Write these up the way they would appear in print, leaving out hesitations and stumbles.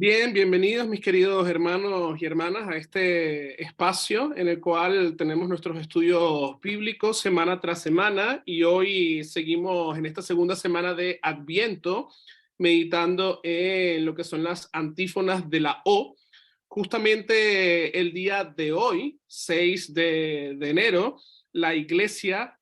Bien, bienvenidos mis queridos hermanos y hermanas a este espacio en el cual tenemos nuestros estudios bíblicos semana tras semana y hoy seguimos en esta segunda semana de Adviento meditando en lo que son las antífonas de la O. Justamente el día de hoy, 6 de enero, la iglesia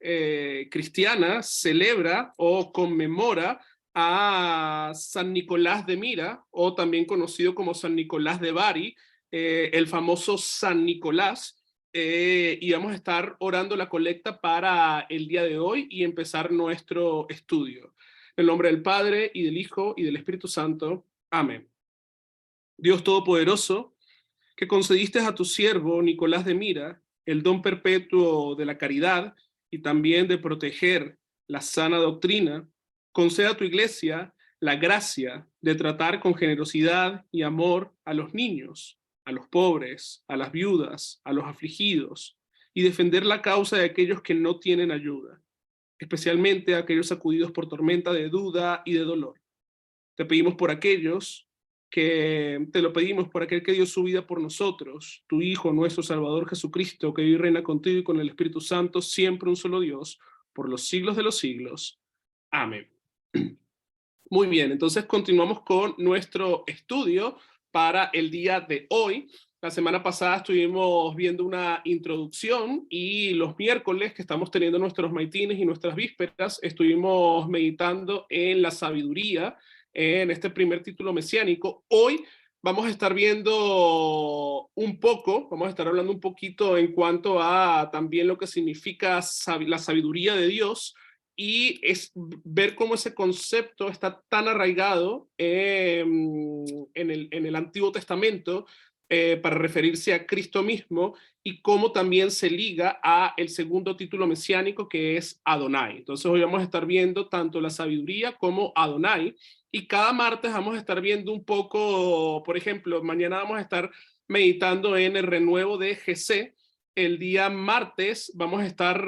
cristiana celebra o conmemora a San Nicolás de Mira, o también conocido como San Nicolás de Bari, el famoso San Nicolás, y vamos a estar orando la colecta para el día de hoy y empezar nuestro estudio. En el nombre del Padre, y del Hijo, y del Espíritu Santo. Amén. Dios Todopoderoso, que concediste a tu siervo Nicolás de Mira el don perpetuo de la caridad y también de proteger la sana doctrina, conceda a tu iglesia la gracia de tratar con generosidad y amor a los niños, a los pobres, a las viudas, a los afligidos, y defender la causa de aquellos que no tienen ayuda, especialmente a aquellos sacudidos por tormenta de duda y de dolor. Te pedimos por aquellos te lo pedimos por aquel que dio su vida por nosotros, tu Hijo, nuestro Salvador Jesucristo, que vive y reina contigo y con el Espíritu Santo, siempre un solo Dios, por los siglos de los siglos. Amén. Muy bien, entonces continuamos con nuestro estudio para el día de hoy. La semana pasada estuvimos viendo una introducción y los miércoles que estamos teniendo nuestros maitines y nuestras vísperas, estuvimos meditando en la sabiduría, en este primer título mesiánico. Hoy vamos a estar viendo vamos a estar hablando un poquito en cuanto a también lo que significa la sabiduría de Dios, y es ver cómo ese concepto está tan arraigado en el Antiguo Testamento para referirse a Cristo mismo, y cómo también se liga a el segundo título mesiánico, que es Adonai. Entonces hoy vamos a estar viendo tanto la sabiduría como Adonai, y cada martes vamos a estar viendo un poco, por ejemplo, mañana vamos a estar meditando en el renuevo de GC. El día martes vamos a estar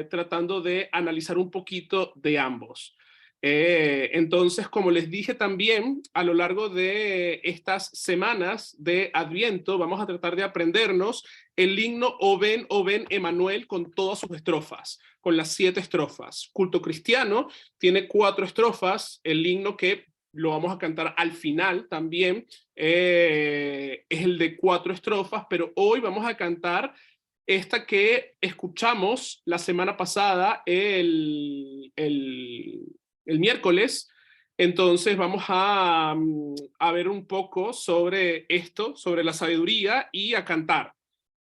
tratando de analizar un poquito de ambos. Entonces, como les dije también, a lo largo de estas semanas de Adviento, vamos a tratar de aprendernos el himno Oben, Oben, Emanuel, con todas sus estrofas, con las 7 estrofas. Culto cristiano tiene 4 estrofas, el himno que lo vamos a cantar al final también, es el de 4 estrofas, pero hoy vamos a cantar esta que escuchamos la semana pasada, el miércoles. Entonces vamos a ver un poco sobre esto, sobre la sabiduría, y a cantar.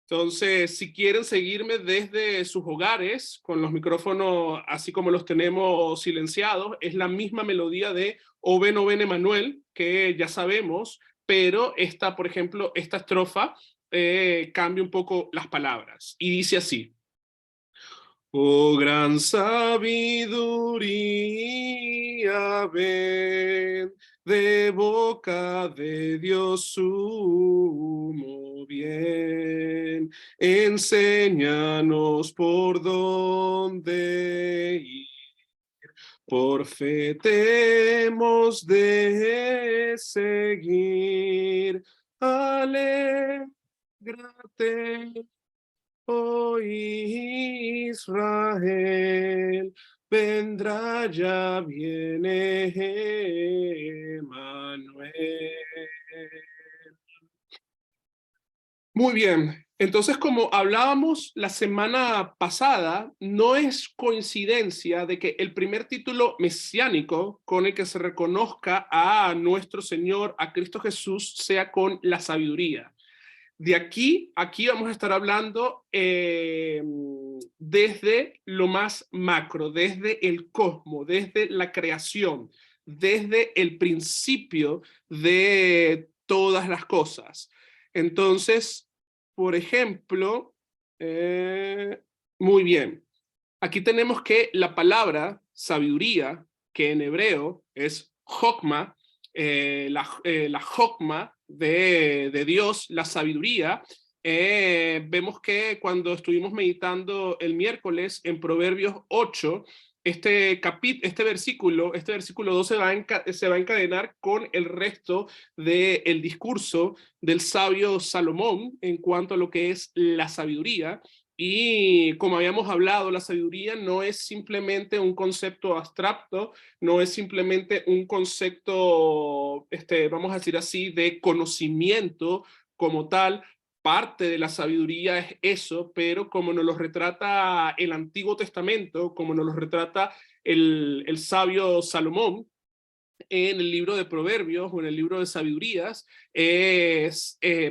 Entonces, si quieren seguirme desde sus hogares, con los micrófonos así como los tenemos silenciados, es la misma melodía de Oben, Oben, Emanuel, que ya sabemos, pero esta, por ejemplo, esta estrofa cambia un poco las palabras y dice así: oh gran sabiduría, ven de boca de Dios sumo bien, enséñanos por dónde ir, por fe te hemos de seguir. Alégrate, oh Israel, vendrá, ya viene Emmanuel. Muy bien, entonces, como hablábamos la semana pasada, no es coincidencia de que el primer título mesiánico con el que se reconozca a nuestro Señor, a Cristo Jesús, sea con la sabiduría. De aquí vamos a estar hablando desde lo más macro, desde el cosmos, desde la creación, desde el principio de todas las cosas. Entonces, por ejemplo, muy bien, aquí tenemos que la palabra sabiduría, que en hebreo es Jokma, la Jokma de Dios, la sabiduría. Vemos que cuando estuvimos meditando el miércoles en Proverbios 8, este versículo 2 se va a encadenar con el resto del discurso del sabio Salomón en cuanto a lo que es la sabiduría. Y como habíamos hablado, la sabiduría no es simplemente un concepto abstracto, no es simplemente un concepto, vamos a decir así, de conocimiento como tal. Parte de la sabiduría es eso, pero como nos lo retrata el Antiguo Testamento, como nos lo retrata el sabio Salomón en el libro de Proverbios o en el libro de Sabidurías,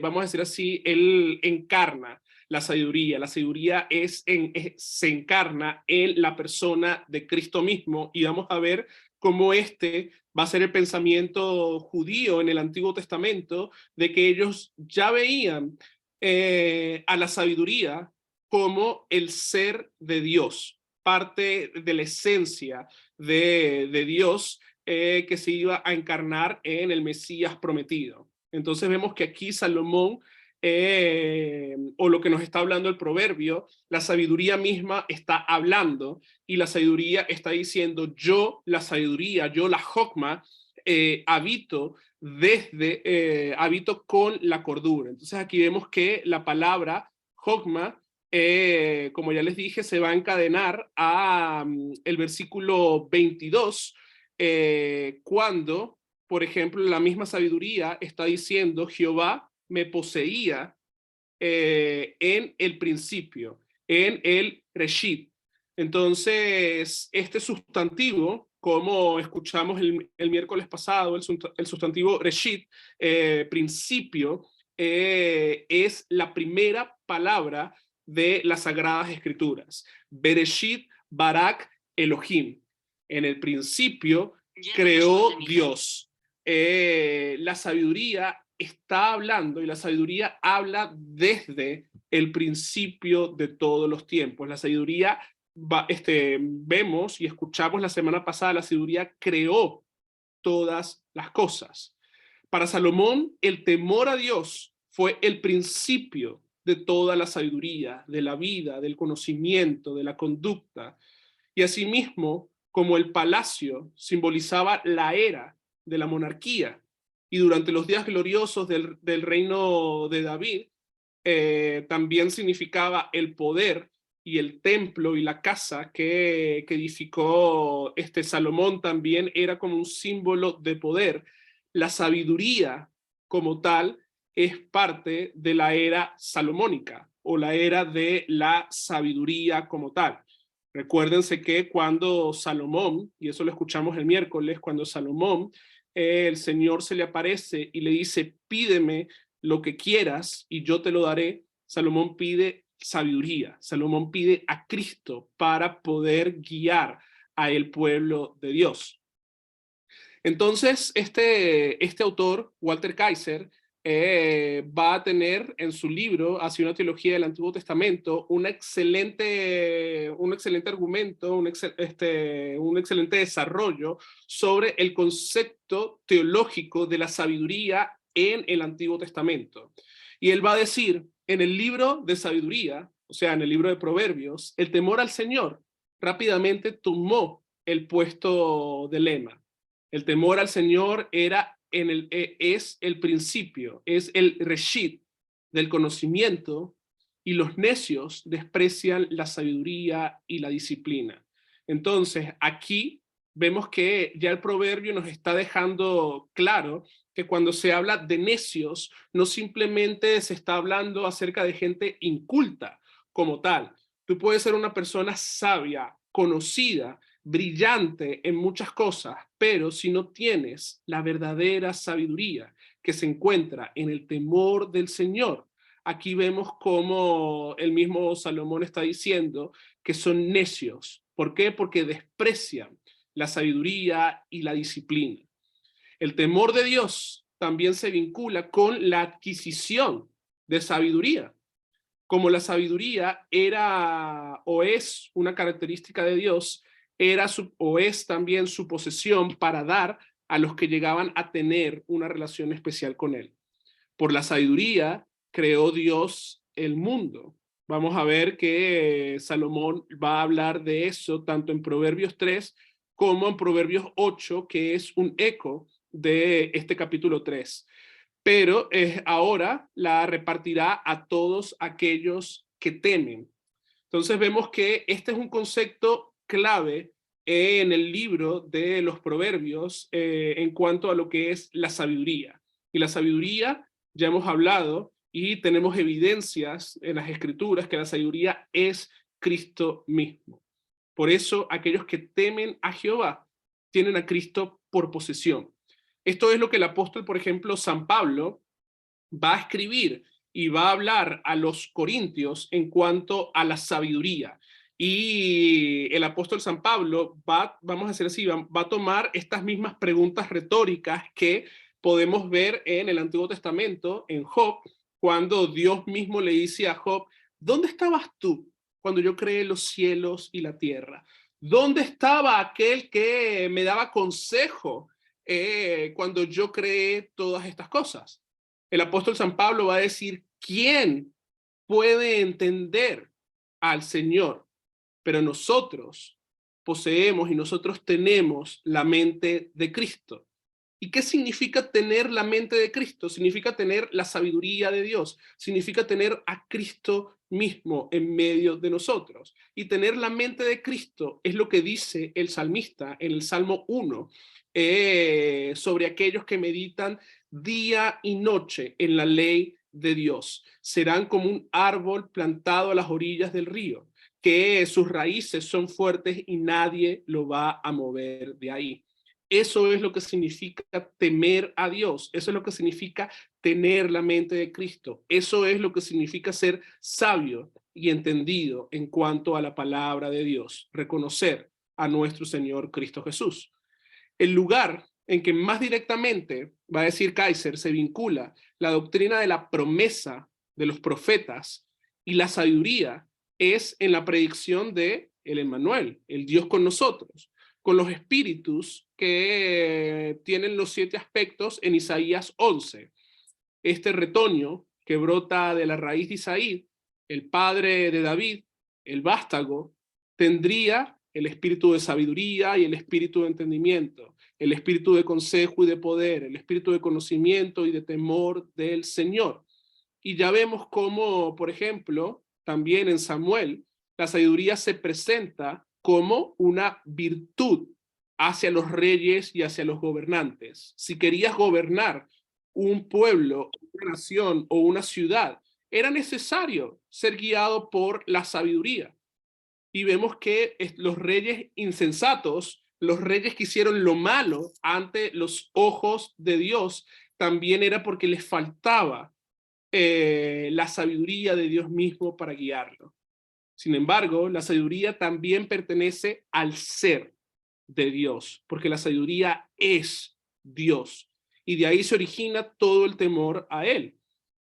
vamos a decir así, él encarna la sabiduría. La sabiduría se encarna en la persona de Cristo mismo, y vamos a ver cómo este va a ser el pensamiento judío en el Antiguo Testamento, de que ellos ya veían a la sabiduría como el ser de Dios, parte de la esencia de Dios, que se iba a encarnar en el Mesías prometido. Entonces vemos que aquí Salomón, o lo que nos está hablando el proverbio, la sabiduría misma está hablando, y la sabiduría está diciendo: yo, la sabiduría, yo, la Jokma, habito con la cordura. Entonces aquí vemos que la palabra Jokma, como ya les dije, se va a encadenar a el versículo 22, cuando, por ejemplo, la misma sabiduría está diciendo: Jehová me poseía en el principio, en el Reshit. Entonces, este sustantivo, como escuchamos el miércoles pasado, el sustantivo Reshit, principio, es la primera palabra de las Sagradas Escrituras. Bereshit Barak Elohim. En el principio creó Dios. La sabiduría está hablando, y la sabiduría habla desde el principio de todos los tiempos. La sabiduría, vemos y escuchamos la semana pasada, la sabiduría creó todas las cosas. Para Salomón, el temor a Dios fue el principio de toda la sabiduría, de la vida, del conocimiento, de la conducta. Y asimismo, como el palacio simbolizaba la era de la monarquía, y durante los días gloriosos del reino de David, también significaba el poder, y el templo y la casa que edificó Salomón también era como un símbolo de poder. La sabiduría como tal es parte de la era salomónica, o la era de la sabiduría como tal. Recuérdense que cuando Salomón, y eso lo escuchamos el miércoles, cuando Salomón, el Señor se le aparece y le dice: pídeme lo que quieras y yo te lo daré. Salomón pide sabiduría, Salomón pide a Cristo para poder guiar a el pueblo de Dios. Entonces, este autor, Walter Kaiser, va a tener en su libro, hacia una teología del Antiguo Testamento, un excelente argumento, un excelente desarrollo sobre el concepto teológico de la sabiduría en el Antiguo Testamento. Y él va a decir: en el libro de sabiduría, o sea, en el libro de Proverbios, el temor al Señor rápidamente tomó el puesto de lema. El temor al Señor es el principio, es el reshit del conocimiento, y los necios desprecian la sabiduría y la disciplina. Entonces, aquí vemos que ya el proverbio nos está dejando claro que cuando se habla de necios, no simplemente se está hablando acerca de gente inculta como tal. Tú puedes ser una persona sabia, conocida, brillante en muchas cosas, pero si no tienes la verdadera sabiduría que se encuentra en el temor del Señor, aquí vemos como el mismo Salomón está diciendo que son necios. ¿Por qué? Porque desprecian la sabiduría y la disciplina. El temor de Dios también se vincula con la adquisición de sabiduría. Como la sabiduría era o es una característica de Dios, o es también su posesión para dar a los que llegaban a tener una relación especial con él. Por la sabiduría creó Dios el mundo. Vamos a ver que Salomón va a hablar de eso tanto en Proverbios 3 como en Proverbios 8, que es un eco de este capítulo 3. Pero ahora la repartirá a todos aquellos que temen. Entonces vemos que este es un concepto clave en el libro de los Proverbios en cuanto a lo que es la sabiduría. Y la sabiduría, ya hemos hablado y tenemos evidencias en las escrituras que la sabiduría es Cristo mismo. Por eso aquellos que temen a Jehová tienen a Cristo por posesión. Esto es lo que el apóstol, por ejemplo, San Pablo, va a escribir y va a hablar a los corintios en cuanto a la sabiduría. Y el apóstol San Pablo vamos a hacer así, va a tomar estas mismas preguntas retóricas que podemos ver en el Antiguo Testamento, en Job, cuando Dios mismo le dice a Job, ¿dónde estabas tú cuando yo creé los cielos y la tierra? ¿Dónde estaba aquel que me daba consejo cuando yo creé todas estas cosas? El apóstol San Pablo va a decir, ¿quién puede entender al Señor? Pero nosotros poseemos y nosotros tenemos la mente de Cristo. ¿Y qué significa tener la mente de Cristo? Significa tener la sabiduría de Dios, significa tener a Cristo mismo en medio de nosotros. Y tener la mente de Cristo es lo que dice el salmista en el Salmo 1 sobre aquellos que meditan día y noche en la ley de Dios. Serán como un árbol plantado a las orillas del río, que sus raíces son fuertes y nadie lo va a mover de ahí. Eso es lo que significa temer a Dios. Eso es lo que significa tener la mente de Cristo. Eso es lo que significa ser sabio y entendido en cuanto a la palabra de Dios. Reconocer a nuestro Señor Cristo Jesús. El lugar en que más directamente, va a decir Kaiser, se vincula la doctrina de la promesa de los profetas y la sabiduría es en la predicción de el Emmanuel, el Dios con nosotros, con los espíritus que tienen los 7 aspectos en Isaías 11. Este retoño que brota de la raíz de Isaí, el padre de David, el vástago, tendría el espíritu de sabiduría y el espíritu de entendimiento, el espíritu de consejo y de poder, el espíritu de conocimiento y de temor del Señor. Y ya vemos cómo, por ejemplo, también en Samuel, la sabiduría se presenta como una virtud hacia los reyes y hacia los gobernantes. Si querías gobernar un pueblo, una nación o una ciudad, era necesario ser guiado por la sabiduría. Y vemos que los reyes insensatos, los reyes que hicieron lo malo ante los ojos de Dios, también era porque les faltaba la sabiduría de Dios mismo para guiarlo. Sin embargo, la sabiduría también pertenece al ser de Dios, porque la sabiduría es Dios. Y de ahí se origina todo el temor a Él.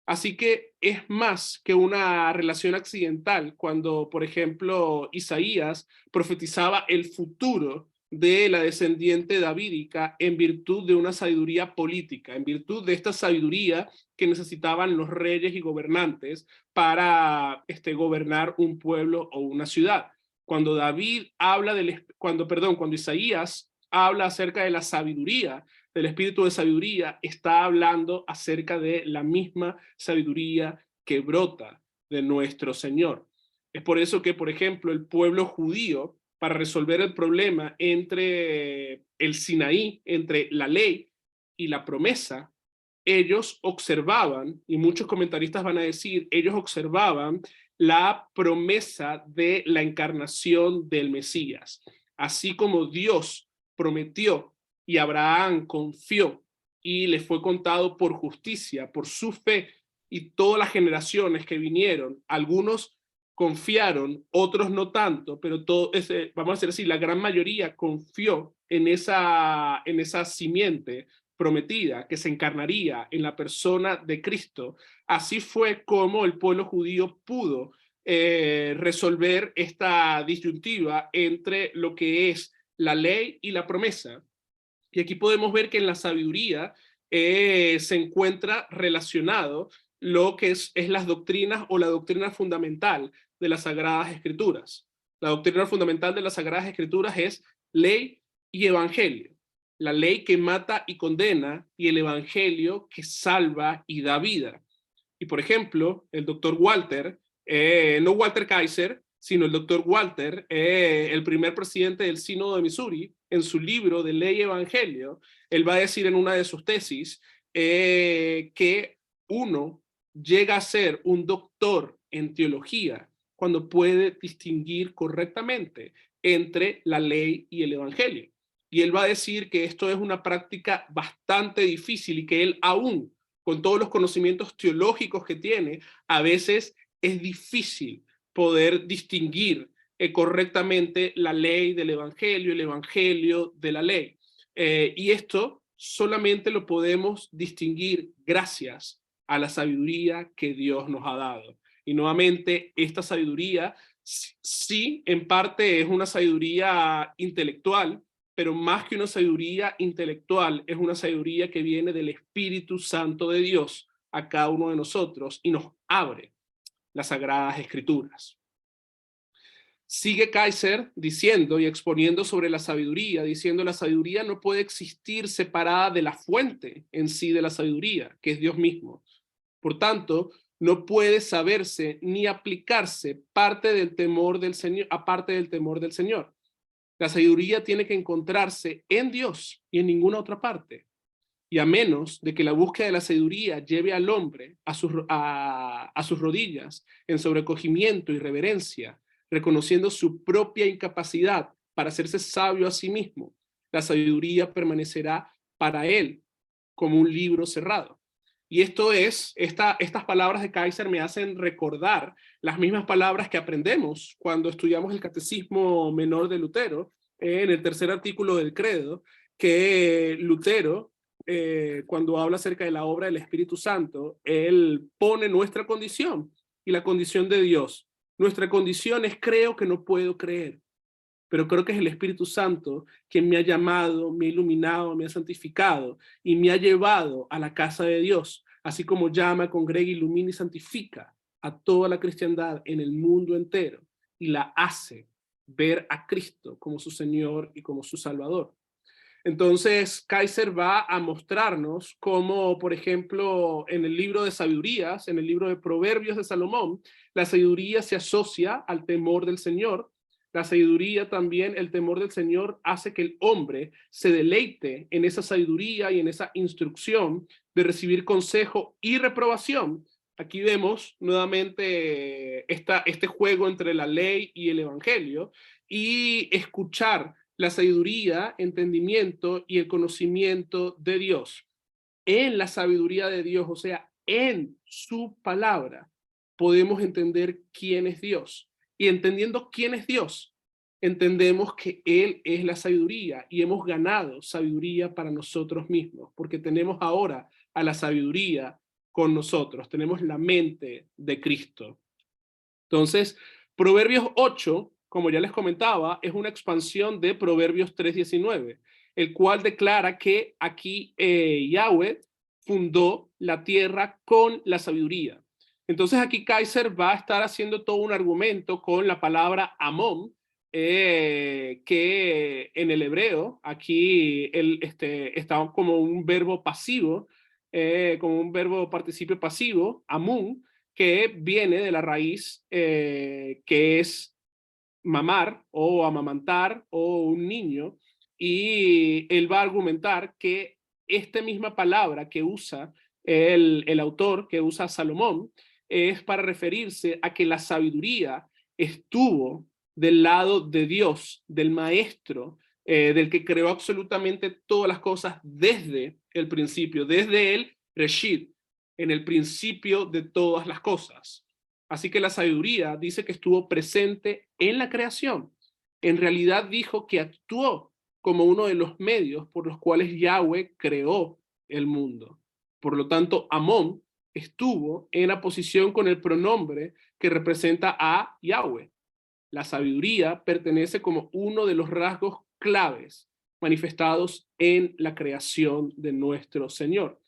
Así que es más que una relación accidental cuando, por ejemplo, Isaías profetizaba el futuro de la descendiente davídica en virtud de una sabiduría política, en virtud de esta sabiduría que necesitaban los reyes y gobernantes para gobernar un pueblo o una ciudad. Cuando David habla cuando Isaías habla acerca de la sabiduría, del espíritu de sabiduría, está hablando acerca de la misma sabiduría que brota de nuestro Señor. Es por eso que, por ejemplo, el pueblo judío, para resolver el problema entre el Sinaí, entre la ley y la promesa, ellos observaban, y muchos comentaristas van a decir, ellos observaban la promesa de la encarnación del Mesías. Así como Dios prometió y Abraham confió y le fue contado por justicia, por su fe, y todas las generaciones que vinieron, algunos confiaron, otros no tanto, pero vamos a decir así, la gran mayoría confió en esa simiente prometida que se encarnaría en la persona de Cristo. Así fue como el pueblo judío pudo resolver esta disyuntiva entre lo que es la ley y la promesa. Y aquí podemos ver que en la sabiduría se encuentra relacionado lo que es las doctrinas o la doctrina fundamental de las Sagradas Escrituras. La doctrina fundamental de las Sagradas Escrituras es ley y evangelio. La ley que mata y condena y el evangelio que salva y da vida. Y por ejemplo, el doctor Walter, no Walter Kaiser, sino el doctor Walter, el primer presidente del Sínodo de Missouri, en su libro de Ley y Evangelio, él va a decir en una de sus tesis que uno llega a ser un doctor en teología cuando puede distinguir correctamente entre la ley y el evangelio. Y él va a decir que esto es una práctica bastante difícil y que él aún, con todos los conocimientos teológicos que tiene, a veces es difícil poder distinguir correctamente la ley del evangelio, el evangelio de la ley. Y esto solamente lo podemos distinguir gracias a la sabiduría que Dios nos ha dado. Y nuevamente, esta sabiduría sí, en parte es una sabiduría intelectual, pero más que una sabiduría intelectual, es una sabiduría que viene del Espíritu Santo de Dios a cada uno de nosotros y nos abre las Sagradas Escrituras. Sigue Kaiser diciendo y exponiendo sobre la sabiduría, diciendo la sabiduría no puede existir separada de la fuente en sí de la sabiduría, que es Dios mismo. Por tanto, no puede saberse ni aplicarse parte del temor del Señor, aparte del temor del Señor. La sabiduría tiene que encontrarse en Dios y en ninguna otra parte. Y a menos de que la búsqueda de la sabiduría lleve al hombre a sus rodillas en sobrecogimiento y reverencia, reconociendo su propia incapacidad para hacerse sabio a sí mismo, la sabiduría permanecerá para él como un libro cerrado. Y estas palabras de Kaiser me hacen recordar las mismas palabras que aprendemos cuando estudiamos el Catecismo Menor de Lutero, en el tercer artículo del credo, que Lutero, cuando habla acerca de la obra del Espíritu Santo, él pone nuestra condición y la condición de Dios. Nuestra condición es creo que no puedo creer, pero creo que es el Espíritu Santo quien me ha llamado, me ha iluminado, me ha santificado y me ha llevado a la casa de Dios, así como llama, congrega, ilumina y santifica a toda la cristiandad en el mundo entero y la hace ver a Cristo como su Señor y como su Salvador. Entonces, Kaiser va a mostrarnos cómo, por ejemplo, en el libro de sabidurías, en el libro de Proverbios de Salomón, la sabiduría se asocia al temor del Señor. La sabiduría también, el temor del Señor, hace que el hombre se deleite en esa sabiduría y en esa instrucción de recibir consejo y reprobación. Aquí vemos nuevamente este juego entre la ley y el evangelio y escuchar la sabiduría, entendimiento y el conocimiento de Dios. En la sabiduría de Dios, o sea, en su palabra, podemos entender quién es Dios. Y entendiendo quién es Dios, entendemos que Él es la sabiduría y hemos ganado sabiduría para nosotros mismos, porque tenemos ahora a la sabiduría con nosotros, tenemos la mente de Cristo. Entonces, Proverbios 8, como ya les comentaba, es una expansión de Proverbios 3:19, el cual declara que aquí Yahweh fundó la tierra con la sabiduría. Entonces aquí Kaiser va a estar haciendo todo un argumento con la palabra Amón, que en el hebreo aquí está como un verbo pasivo, como un verbo participio pasivo, Amun, que viene de la raíz que es mamar o amamantar o un niño, y él va a argumentar que esta misma palabra que usa el autor, que usa Salomón, es para referirse a que la sabiduría estuvo del lado de Dios, del maestro, del que creó absolutamente todas las cosas desde el principio, desde el Reshit, en el principio de todas las cosas. Así que la sabiduría dice que estuvo presente en la creación. En realidad dijo que actuó como uno de los medios por los cuales Yahweh creó el mundo. Por lo tanto, Amón estuvo en la posición con el pronombre que representa a Yahweh. La sabiduría pertenece como uno de los rasgos claves manifestados en la creación de nuestro Señor.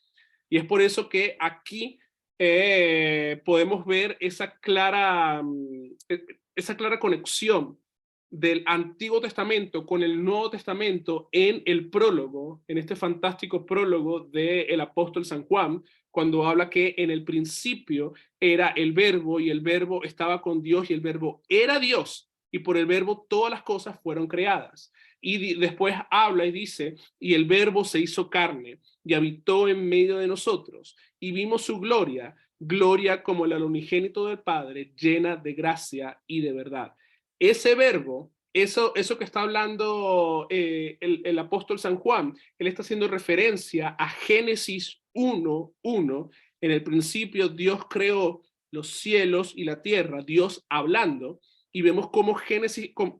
Y es por eso que aquí podemos ver esa clara conexión del Antiguo Testamento con el Nuevo Testamento en el prólogo, en este fantástico prólogo del apóstol San Juan, cuando habla que en el principio era el verbo y el verbo estaba con Dios y el verbo era Dios y por el verbo todas las cosas fueron creadas. Y después habla y dice, y el verbo se hizo carne y habitó en medio de nosotros y vimos su gloria, gloria como el unigénito del Padre, llena de gracia y de verdad. Ese verbo, eso que está hablando el apóstol San Juan, él está haciendo referencia a Génesis 1:1. En el principio Dios creó los cielos y la tierra, Dios hablando, y vemos cómo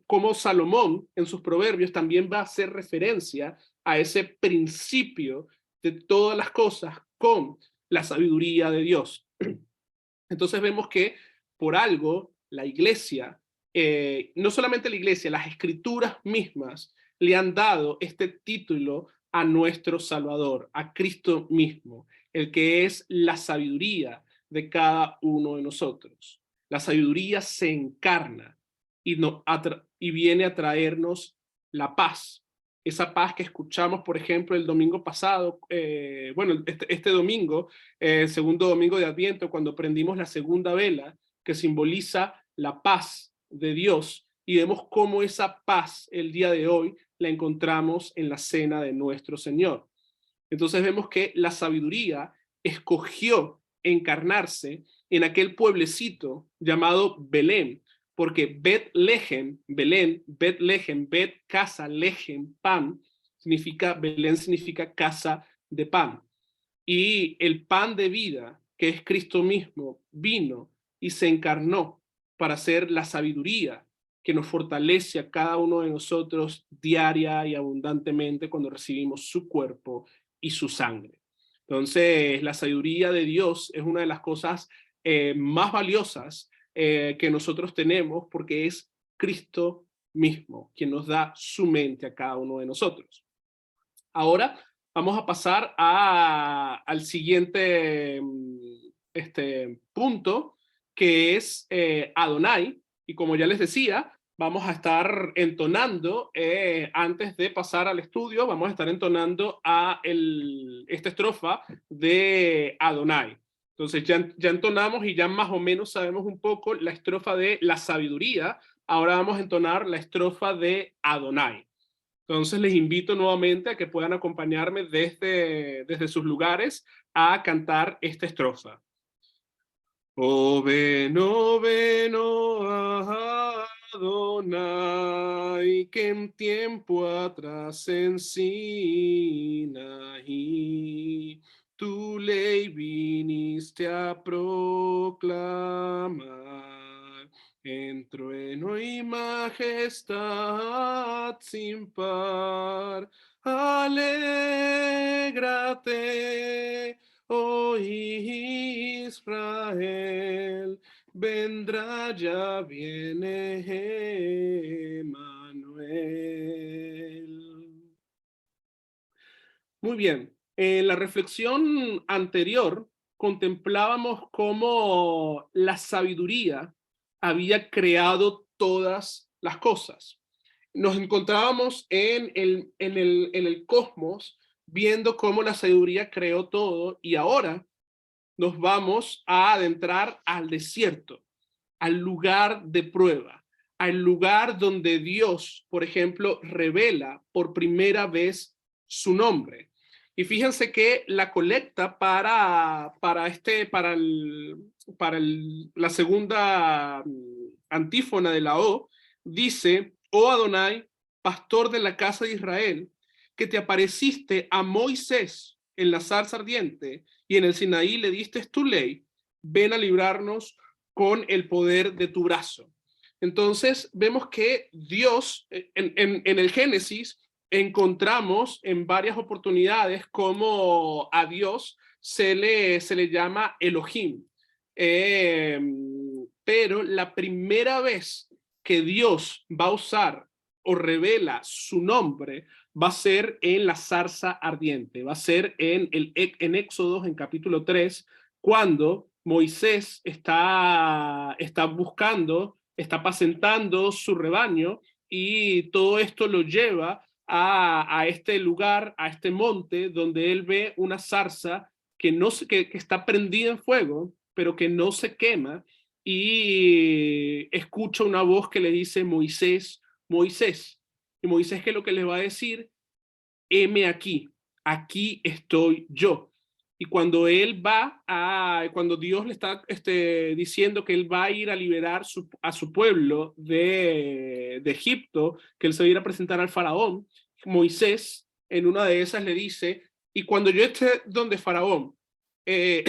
cómo Salomón en sus proverbios también va a hacer referencia a ese principio de todas las cosas con la sabiduría de Dios. Entonces vemos que por algo la iglesia, no solamente la iglesia, las escrituras mismas le han dado este título a nuestro Salvador, a Cristo mismo, el que es la sabiduría de cada uno de nosotros. La sabiduría se encarna y viene a traernos la paz. Esa paz que escuchamos, por ejemplo, el domingo pasado, este domingo, segundo domingo de Adviento, cuando prendimos la segunda vela, que simboliza la paz de Dios, y vemos cómo esa paz el día de hoy la encontramos en la cena de nuestro Señor. Entonces vemos que la sabiduría escogió encarnarse en aquel pueblecito llamado Belén, porque Betlehem, Belén, Betlehem, Bet, casa, lehem, pan, significa, Belén significa casa de pan. Y el pan de vida, que es Cristo mismo, vino y se encarnó para ser la sabiduría que nos fortalece a cada uno de nosotros diaria y abundantemente cuando recibimos su cuerpo y su sangre. Entonces, la sabiduría de Dios es una de las cosas más valiosas que nosotros tenemos porque es Cristo mismo quien nos da su mente a cada uno de nosotros. Ahora vamos a pasar al siguiente punto, que es Adonai, y como ya les decía, vamos a estar entonando, antes de pasar al estudio, vamos a estar entonando esta estrofa de Adonai. Entonces ya entonamos y ya más o menos sabemos un poco la estrofa de la sabiduría. Ahora vamos a entonar la estrofa de Adonai. Entonces les invito nuevamente a que puedan acompañarme desde sus lugares a cantar esta estrofa. Oh, ven, Adonai, que en tiempo atrás en Sinaí tu ley viniste a proclamar, en trueno y majestad sin par. Alégrate, oh Israel, vendrá, ya viene Emmanuel. Muy bien, en la reflexión anterior contemplábamos cómo la sabiduría había creado todas las cosas. Nos encontrábamos en el cosmos viendo cómo la sabiduría creó todo y ahora nos vamos a adentrar al desierto, al lugar de prueba, al lugar donde Dios, por ejemplo, revela por primera vez su nombre. Y fíjense que la colecta para la segunda antífona de la O dice: Oh Adonai, pastor de la casa de Israel, que te apareciste a Moisés en la zarza ardiente y en el Sinaí le diste tu ley, ven a librarnos con el poder de tu brazo. Entonces vemos que Dios, en el Génesis, encontramos en varias oportunidades cómo a Dios se le llama Elohim. Pero la primera vez que Dios va a usar o revela su nombre va a ser en la zarza ardiente, va a ser en Éxodo, en capítulo 3, cuando Moisés está buscando, está apacentando su rebaño y todo esto lo lleva a este lugar, a este monte, donde él ve una zarza que está prendida en fuego, pero que no se quema, y escucha una voz que le dice: Moisés, Moisés. Y Moisés, ¿qué es lo que le va a decir? Heme aquí, aquí estoy yo. Y cuando Dios le está diciendo que él va a ir a liberar a su pueblo de Egipto, que él se va a ir a presentar al faraón, Moisés en una de esas le dice: y cuando yo esté donde faraón, eh,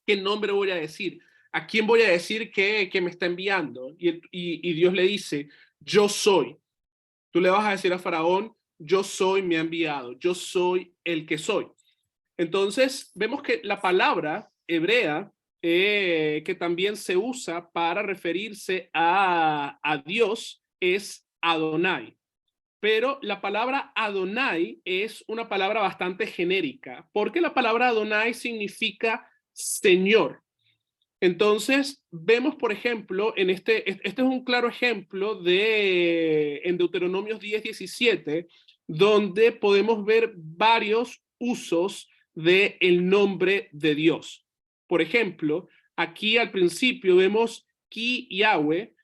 ¿qué nombre voy a decir? ¿A quién voy a decir que me está enviando? Y Dios le dice: yo soy. Tú le vas a decir a faraón: yo soy, me ha enviado, yo soy el que soy. Entonces vemos que la palabra hebrea, que también se usa para referirse a Dios, es Adonai. Pero la palabra Adonai es una palabra bastante genérica, porque la palabra Adonai significa Señor. Entonces, vemos, por ejemplo, este es un claro ejemplo en Deuteronomios 10:17, donde podemos ver varios usos del nombre de Dios. Por ejemplo, aquí al principio vemos Ki Yahweh.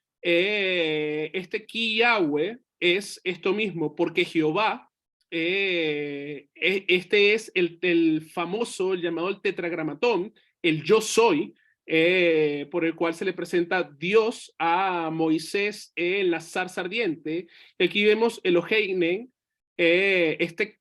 Ki Yahweh es esto mismo, porque Jehová, este es el famoso llamado el tetragramatón, el yo soy, por el cual se le presenta Dios a Moisés en la zarza ardiente. Aquí vemos Eloheinen,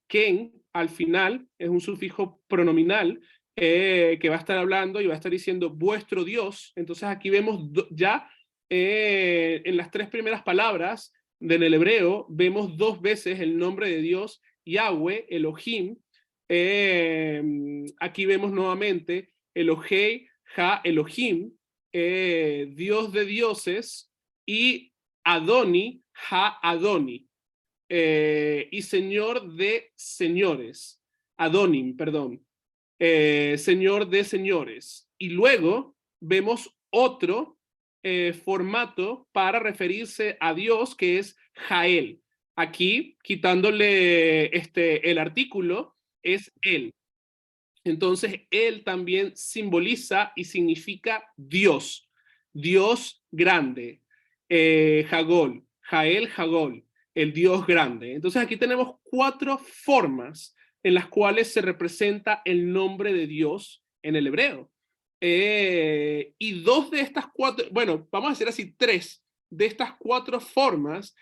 Ken al final es un sufijo pronominal, que va a estar hablando y va a estar diciendo vuestro Dios. Entonces aquí vemos ya, en las tres primeras palabras en el hebreo, vemos dos veces el nombre de Dios, Yahweh, Elohim. Aquí vemos nuevamente Elohei, Ha Elohim, Dios de dioses, y Adoni, Ha Adoni, y Señor de señores, Adonim, perdón, Señor de señores. Y luego vemos otro formato para referirse a Dios, que es Jael. Aquí, quitándole el artículo, es él. Entonces, él también simboliza y significa Dios, Dios grande, Jagol, Jael Jagol, el Dios grande. Entonces, aquí tenemos cuatro formas en las cuales se representa el nombre de Dios en el hebreo. Y dos de estas cuatro, bueno, vamos a decir así, tres de estas cuatro formas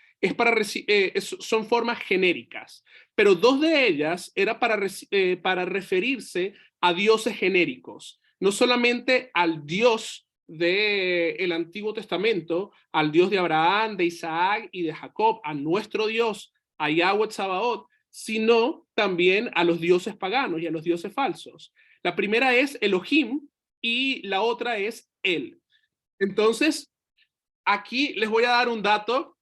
son formas genéricas, pero dos de ellas era para referirse a dioses genéricos, no solamente al Dios del Antiguo Testamento, al Dios de Abraham, de Isaac y de Jacob, a nuestro Dios, a Yahweh Tsabaoth, sino también a los dioses paganos y a los dioses falsos. La primera es Elohim y la otra es él. Entonces, aquí les voy a dar un dato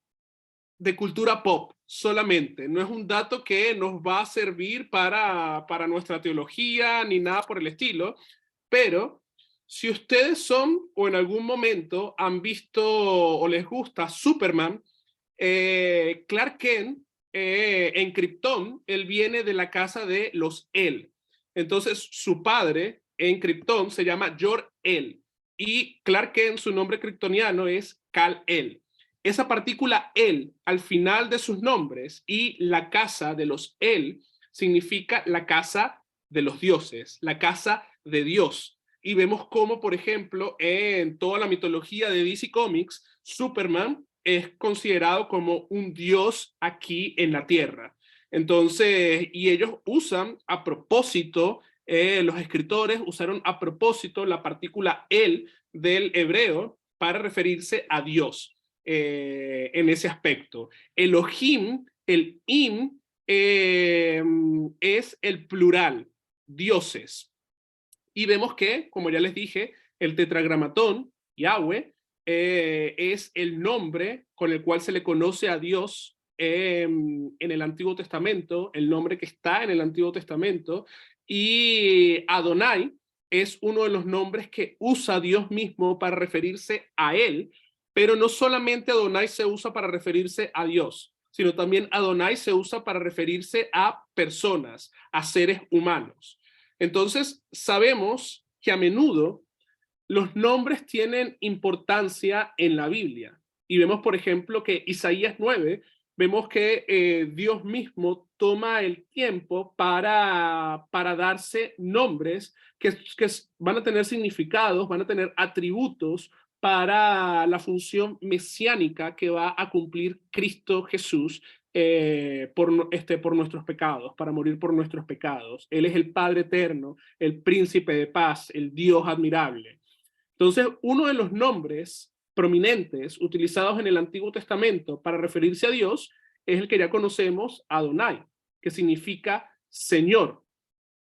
de cultura pop solamente. No es un dato que nos va a servir para nuestra teología ni nada por el estilo, pero si ustedes son o en algún momento han visto o les gusta Superman, Clark Kent, en Krypton, él viene de la casa de los El. Entonces su padre en Krypton se llama Jor-El y Clark Kent, su nombre kryptoniano es Kal-El. Esa partícula El al final de sus nombres y la casa de los El significa la casa de los dioses, la casa de Dios. Y vemos cómo, por ejemplo, en toda la mitología de DC Comics, Superman es considerado como un dios aquí en la Tierra. Entonces, y ellos usan a propósito, los escritores usaron a propósito la partícula El del hebreo para referirse a Dios, en ese aspecto. Elohim, el Im, es el plural, dioses. Y vemos que, como ya les dije, el tetragramatón, Yahweh, es el nombre con el cual se le conoce a Dios en el Antiguo Testamento, el nombre que está en el Antiguo Testamento, y Adonai es uno de los nombres que usa Dios mismo para referirse a él, pero no solamente Adonai se usa para referirse a Dios, sino también Adonai se usa para referirse a personas, a seres humanos. Entonces, sabemos que a menudo los nombres tienen importancia en la Biblia. Y vemos, por ejemplo, que Isaías 9, vemos que Dios mismo toma el tiempo para darse nombres que van a tener significados, van a tener atributos para la función mesiánica que va a cumplir Cristo Jesús por nuestros pecados, para morir por nuestros pecados. Él es el Padre eterno, el príncipe de paz, el Dios admirable. Entonces, uno de los nombres prominentes utilizados en el Antiguo Testamento para referirse a Dios es el que ya conocemos, Adonai, que significa Señor.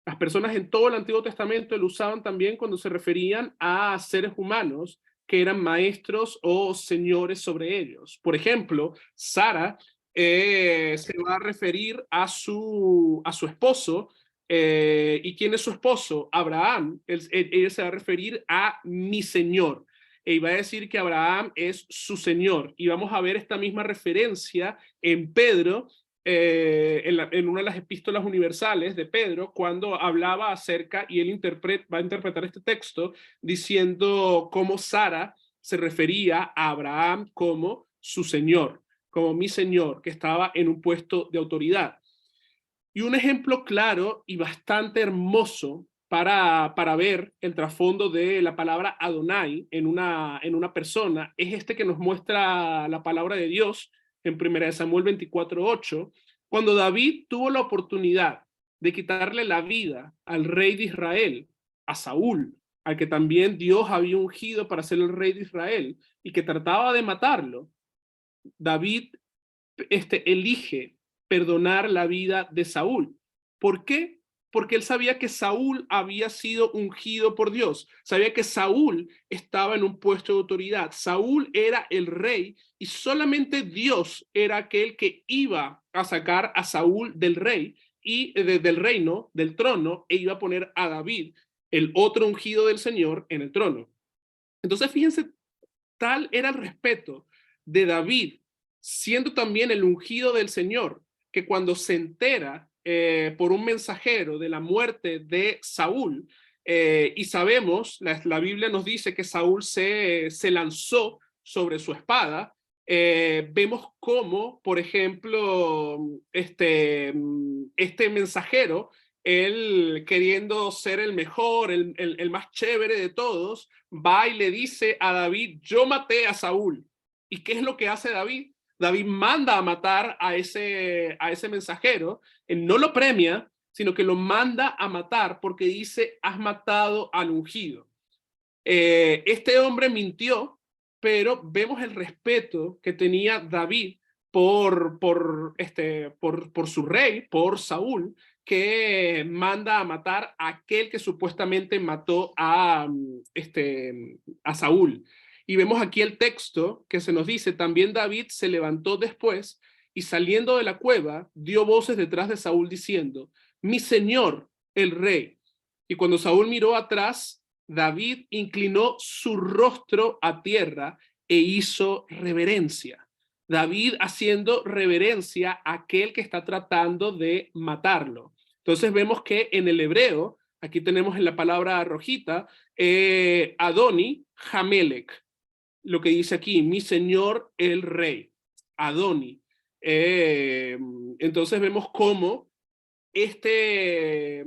Las personas en todo el Antiguo Testamento lo usaban también cuando se referían a seres humanos que eran maestros o señores sobre ellos. Por ejemplo, Sara se va a referir a su esposo. ¿Y quién es su esposo? Abraham. Ella se va a referir a mi Señor. Y va a decir que Abraham es su Señor. Y vamos a ver esta misma referencia en Pedro, en una de las epístolas universales de Pedro, cuando hablaba acerca, y él va a interpretar este texto diciendo cómo Sara se refería a Abraham como su Señor, como mi Señor, que estaba en un puesto de autoridad. Y un ejemplo claro y bastante hermoso para ver el trasfondo de la palabra Adonai en una persona es este que nos muestra la palabra de Dios en 1 Samuel 24:8, cuando David tuvo la oportunidad de quitarle la vida al rey de Israel, a Saúl, al que también Dios había ungido para ser el rey de Israel y que trataba de matarlo. David elige perdonar la vida de Saúl. ¿Por qué? Porque él sabía que Saúl había sido ungido por Dios, sabía que Saúl estaba en un puesto de autoridad, Saúl era el rey y solamente Dios era aquel que iba a sacar a Saúl del rey y del reino, del trono, e iba a poner a David, el otro ungido del Señor, en el trono. Entonces, fíjense, tal era el respeto de David, siendo también el ungido del Señor, que cuando se entera por un mensajero de la muerte de Saúl, y sabemos, la Biblia nos dice que Saúl se lanzó sobre su espada, vemos cómo, por ejemplo, este mensajero, él queriendo ser el mejor, el más chévere de todos, va y le dice a David, yo maté a Saúl. ¿Y qué es lo que hace David? David manda a matar a ese mensajero, él no lo premia, sino que lo manda a matar porque dice, has matado al ungido. Este hombre mintió, pero vemos el respeto que tenía David por su rey, por Saúl, que manda a matar a aquel que supuestamente mató a Saúl. Y vemos aquí el texto que se nos dice, también David se levantó después y saliendo de la cueva, dio voces detrás de Saúl diciendo, mi señor, el rey. Y cuando Saúl miró atrás, David inclinó su rostro a tierra e hizo reverencia. David haciendo reverencia a aquel que está tratando de matarlo. Entonces vemos que en el hebreo, aquí tenemos en la palabra rojita, Adoni Hamelech, lo que dice aquí, mi señor el rey, Adoni. Entonces vemos cómo este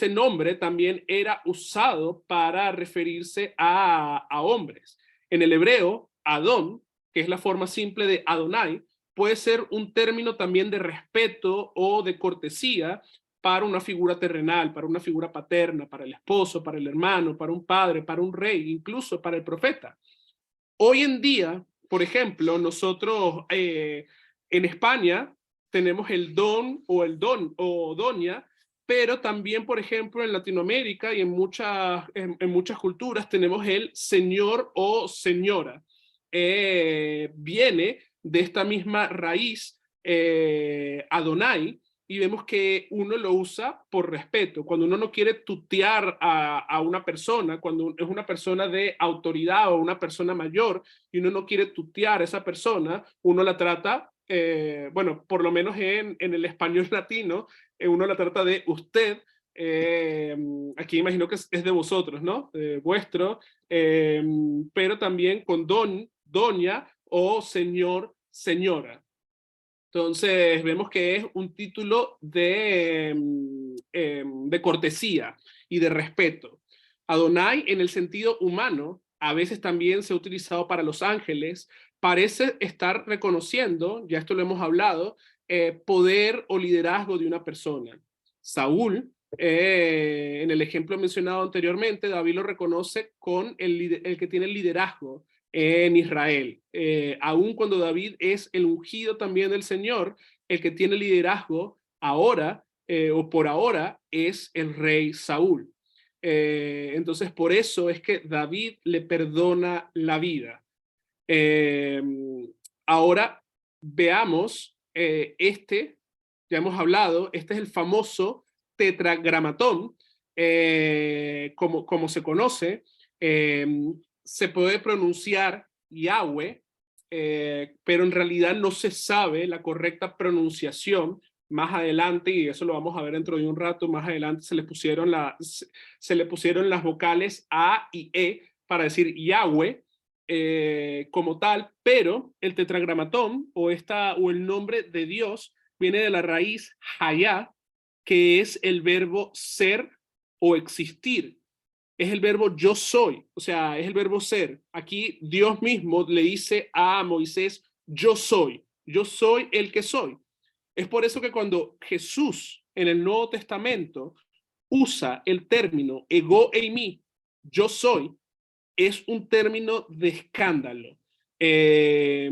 nombre también era usado para referirse a hombres. En el hebreo, Adón, que es la forma simple de Adonai, puede ser un término también de respeto o de cortesía para una figura terrenal, para una figura paterna, para el esposo, para el hermano, para un padre, para un rey, incluso para el profeta. Hoy en día, por ejemplo, nosotros en España tenemos el don o doña, pero también, por ejemplo, en Latinoamérica y en muchas culturas tenemos el señor o señora. Viene de esta misma raíz, Adonai, y vemos que uno lo usa por respeto. Cuando uno no quiere tutear a una persona, cuando es una persona de autoridad o una persona mayor y uno no quiere tutear a esa persona, uno la trata, bueno, por lo menos en el español latino, uno la trata de usted. eh, Aquí imagino que es de vosotros, ¿no? Vuestro, eh, pero también con doña o señor, señora. Entonces vemos que es un título de cortesía y de respeto. Adonai, en el sentido humano, a veces también se ha utilizado para los ángeles, parece estar reconociendo, ya esto lo hemos hablado, poder o liderazgo de una persona. Saúl, en el ejemplo mencionado anteriormente, David lo reconoce con el que tiene el liderazgo en Israel. Aun cuando David es el ungido también del Señor, el que tiene liderazgo ahora o por ahora es el rey Saúl. Entonces, por eso es que David le perdona la vida. Eh, Ahora veamos ya hemos hablado, este es el famoso tetragramatón, como se conoce. Eh, Se puede pronunciar Yahweh, pero en realidad no se sabe la correcta pronunciación. Más adelante, y eso lo vamos a ver dentro de un rato, más adelante se le pusieron las vocales A y E para decir Yahweh como tal, pero el tetragramatón o el nombre de Dios viene de la raíz hayá, que es el verbo ser o existir. Es el verbo yo soy, o sea, es el verbo ser. Aquí Dios mismo le dice a Moisés, yo soy el que soy. Es por eso que cuando Jesús en el Nuevo Testamento usa el término ego eimi, yo soy, es un término de escándalo. Eh,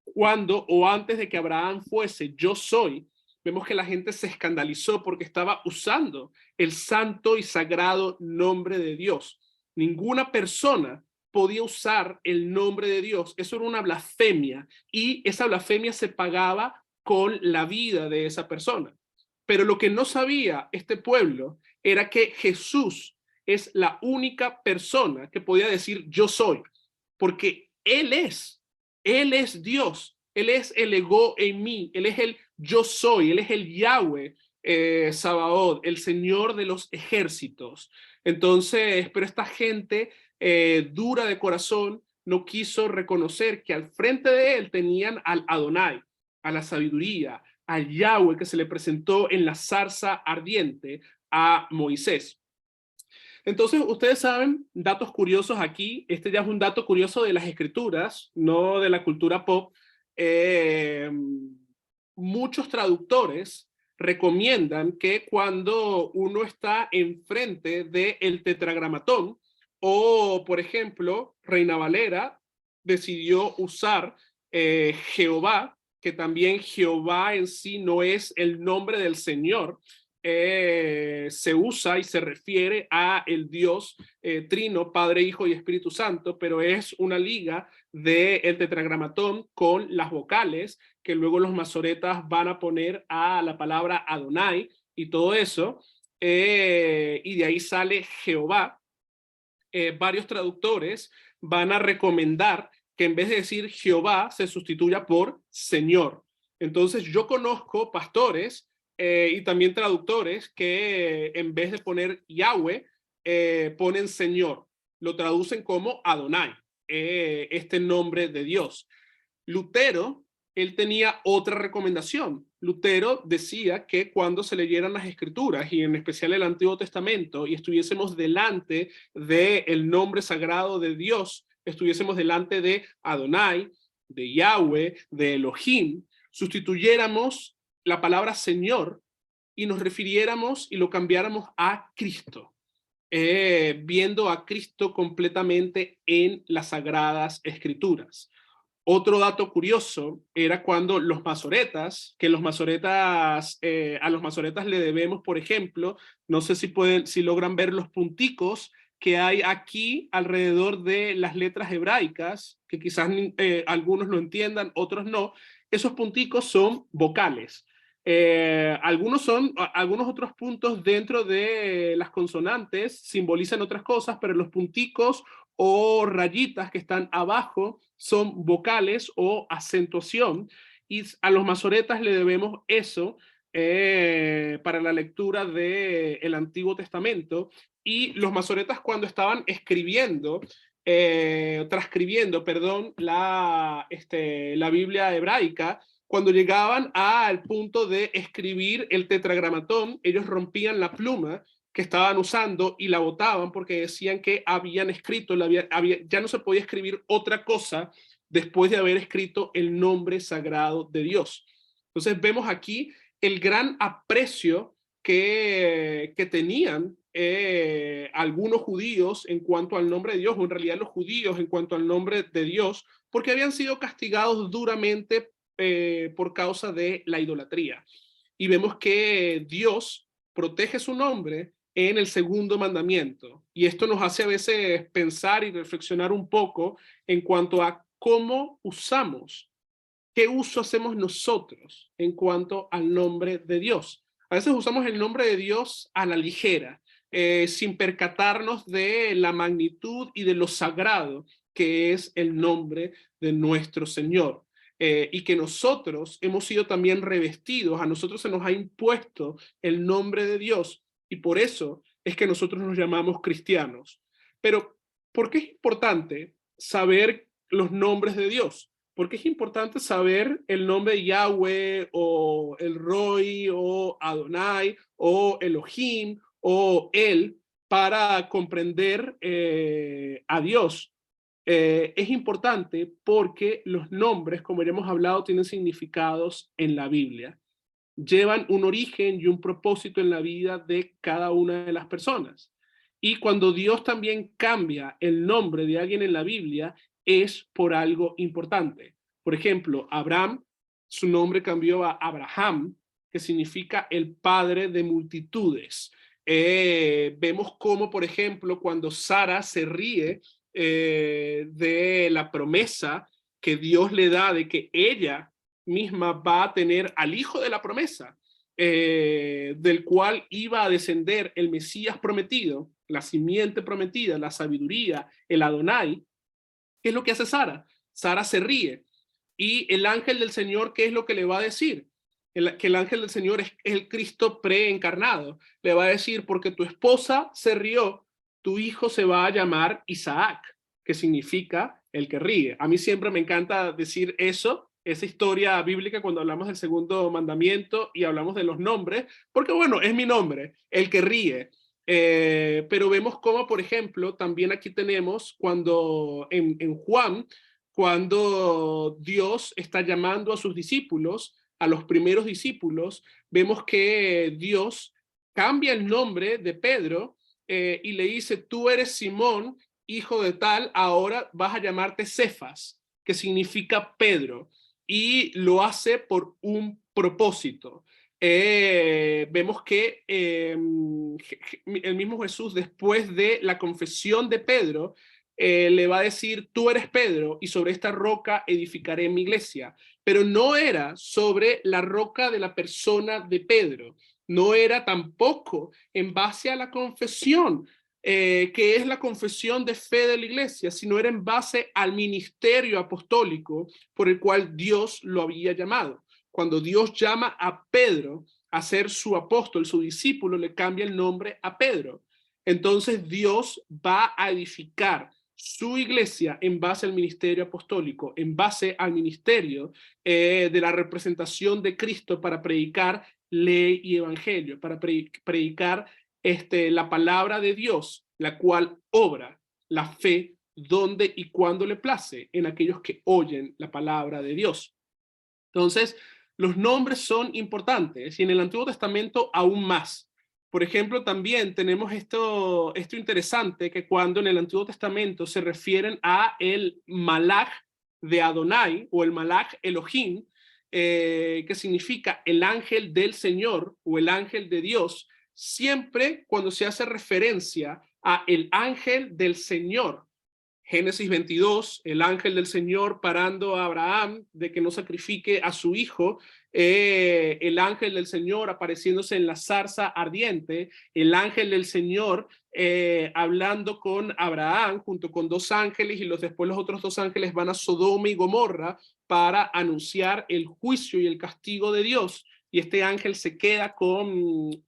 Cuando o antes de que Abraham fuese yo soy, vemos que la gente se escandalizó porque estaba usando el santo y sagrado nombre de Dios. Ninguna persona podía usar el nombre de Dios. Eso era una blasfemia y esa blasfemia se pagaba con la vida de esa persona. Pero lo que no sabía este pueblo era que Jesús es la única persona que podía decir yo soy, porque Él es Dios, Él es el ego en mí, Él es el yo soy, Él es el Yahweh Sabaoth, el Señor de los ejércitos. Entonces, pero esta gente dura de corazón no quiso reconocer que al frente de él tenían al Adonai, a la sabiduría, al Yahweh que se le presentó en la zarza ardiente a Moisés. Entonces, ustedes saben, datos curiosos aquí, este ya es un dato curioso de las escrituras, no de la cultura pop. Eh, Muchos traductores recomiendan que cuando uno está enfrente del tetragramatón, o por ejemplo, Reina Valera decidió usar Jehová, que también Jehová en sí no es el nombre del Señor, se usa y se refiere a el Dios Trino, Padre, Hijo y Espíritu Santo, pero es una liga del tetragramatón con las vocales que luego los masoretas van a poner a la palabra Adonai y todo eso, y de ahí sale Jehová. Varios traductores van a recomendar que en vez de decir Jehová se sustituya por Señor. Entonces yo conozco pastores y también traductores que en vez de poner Yahweh ponen Señor, lo traducen como Adonai, este nombre de Dios. Lutero, él tenía otra recomendación. Lutero decía que cuando se leyeran las escrituras, y en especial el Antiguo Testamento, y estuviésemos delante del nombre sagrado de Dios, estuviésemos delante de Adonai, de Yahweh, de Elohim, sustituyéramos la palabra Señor y nos refiriéramos y lo cambiáramos a Cristo, viendo a Cristo completamente en las sagradas escrituras. Otro dato curioso era cuando los masoretas, que los masoretas, a los masoretas le debemos, por ejemplo, no sé si logran ver los punticos que hay aquí alrededor de las letras hebraicas, que quizás algunos lo entiendan, otros no. Esos punticos son vocales. Algunos otros puntos dentro de las consonantes simbolizan otras cosas, pero los punticos o rayitas que están abajo son vocales o acentuación, y a los masoretas le debemos eso para la lectura del Antiguo Testamento. Y los masoretas, cuando estaban transcribiendo, perdón, la Biblia hebraica, cuando llegaban al punto de escribir el tetragramatón, ellos rompían la pluma que estaban usando y la botaban porque decían que habían escrito, ya no se podía escribir otra cosa después de haber escrito el nombre sagrado de Dios. Entonces vemos aquí el gran aprecio que tenían algunos judíos en cuanto al nombre de Dios, o en realidad los judíos en cuanto al nombre de Dios, porque habían sido castigados duramente por causa de la idolatría. Y vemos que Dios protege su nombre en el segundo mandamiento. Y esto nos hace a veces pensar y reflexionar un poco en cuanto a cómo usamos, qué uso hacemos nosotros en cuanto al nombre de Dios. A veces usamos el nombre de Dios a la ligera, sin percatarnos de la magnitud y de lo sagrado que es el nombre de nuestro Señor. Y que nosotros hemos sido también revestidos, a nosotros se nos ha impuesto el nombre de Dios, y por eso es que nosotros nos llamamos cristianos. Pero, ¿por qué es importante saber los nombres de Dios? Porque es importante saber el nombre de Yahweh o el Roy o Adonai o Elohim o El para comprender a Dios. Es importante porque los nombres, como ya hemos hablado, tienen significados en la Biblia. Llevan un origen y un propósito en la vida de cada una de las personas. Y cuando Dios también cambia el nombre de alguien en la Biblia, es por algo importante. Por ejemplo, Abraham, su nombre cambió a Abraham, que significa el padre de multitudes. Vemos cómo, por ejemplo, cuando Sara se ríe de la promesa que Dios le da de que ella misma va a tener al hijo de la promesa, del cual iba a descender el Mesías prometido, la simiente prometida, la sabiduría, el Adonai. ¿Qué es lo que hace Sara? Sara se ríe. Y el ángel del Señor, ¿qué es lo que le va a decir? Que el ángel del Señor es el Cristo preencarnado. Le va a decir, porque tu esposa se rió, tu hijo se va a llamar Isaac, que significa el que ríe. A mí siempre me encanta decir eso, esa historia bíblica cuando hablamos del segundo mandamiento y hablamos de los nombres, porque bueno, es mi nombre, el que ríe. Pero vemos cómo, por ejemplo, también aquí tenemos cuando en Juan, cuando Dios está llamando a sus discípulos, a los primeros discípulos, vemos que Dios cambia el nombre de Pedro y le dice, tú eres Simón, hijo de tal, ahora vas a llamarte Cefas, que significa Pedro, y lo hace por un propósito. Vemos que el mismo Jesús, después de la confesión de Pedro, le va a decir, tú eres Pedro y sobre esta roca edificaré mi iglesia. Pero no era sobre la roca de la persona de Pedro, no era tampoco en base a la confesión, que es la confesión de fe de la iglesia, sino era en base al ministerio apostólico por el cual Dios lo había llamado. Cuando Dios llama a Pedro a ser su apóstol, su discípulo, le cambia el nombre a Pedro. Entonces Dios va a edificar su iglesia en base al ministerio apostólico, en base al ministerio de la representación de Cristo para predicar ley y evangelio, para predicar la palabra de Dios, la cual obra la fe donde y cuando le place en aquellos que oyen la palabra de Dios. Entonces, los nombres son importantes y en el Antiguo Testamento aún más. Por ejemplo, también tenemos esto interesante, que cuando en el Antiguo Testamento se refieren a el Malach de Adonai o el Malach Elohim, que significa el ángel del Señor o el ángel de Dios, siempre cuando se hace referencia a el ángel del Señor, Génesis 22, el ángel del Señor parando a Abraham de que no sacrifique a su hijo, el ángel del Señor apareciéndose en la zarza ardiente, el ángel del Señor hablando con Abraham junto con dos ángeles, y después los otros dos ángeles van a Sodoma y Gomorra para anunciar el juicio y el castigo de Dios. Y este ángel se queda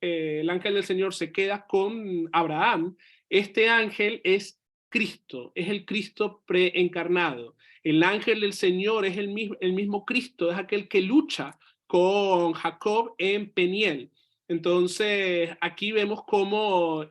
el ángel del Señor se queda con Abraham. Este ángel es Cristo, es el Cristo preencarnado. El ángel del Señor es el mismo Cristo, es aquel que lucha con Jacob en Peniel. Entonces, aquí vemos cómo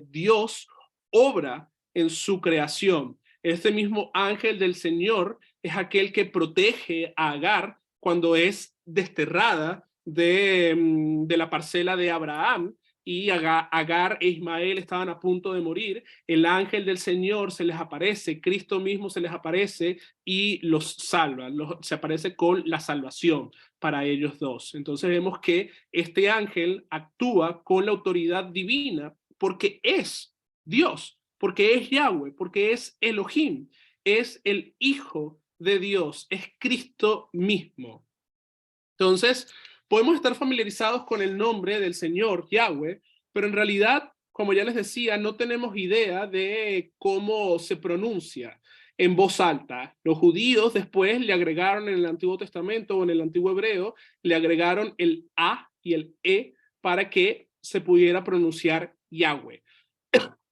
Dios obra en su creación. Este mismo ángel del Señor es aquel que protege a Agar cuando es desterrada de la parcela de Abraham, y Agar e Ismael estaban a punto de morir. El ángel del Señor se les aparece, Cristo mismo se les aparece y los salva, se aparece con la salvación para ellos dos. Entonces vemos que este ángel actúa con la autoridad divina porque es Dios, porque es Yahweh, porque es Elohim, es el Hijo de Dios, es Cristo mismo. Entonces, podemos estar familiarizados con el nombre del Señor Yahweh, pero en realidad, como ya les decía, no tenemos idea de cómo se pronuncia en voz alta. Los judíos después le agregaron en el Antiguo Testamento o en el Antiguo Hebreo, le agregaron el A y el E para que se pudiera pronunciar Yahweh.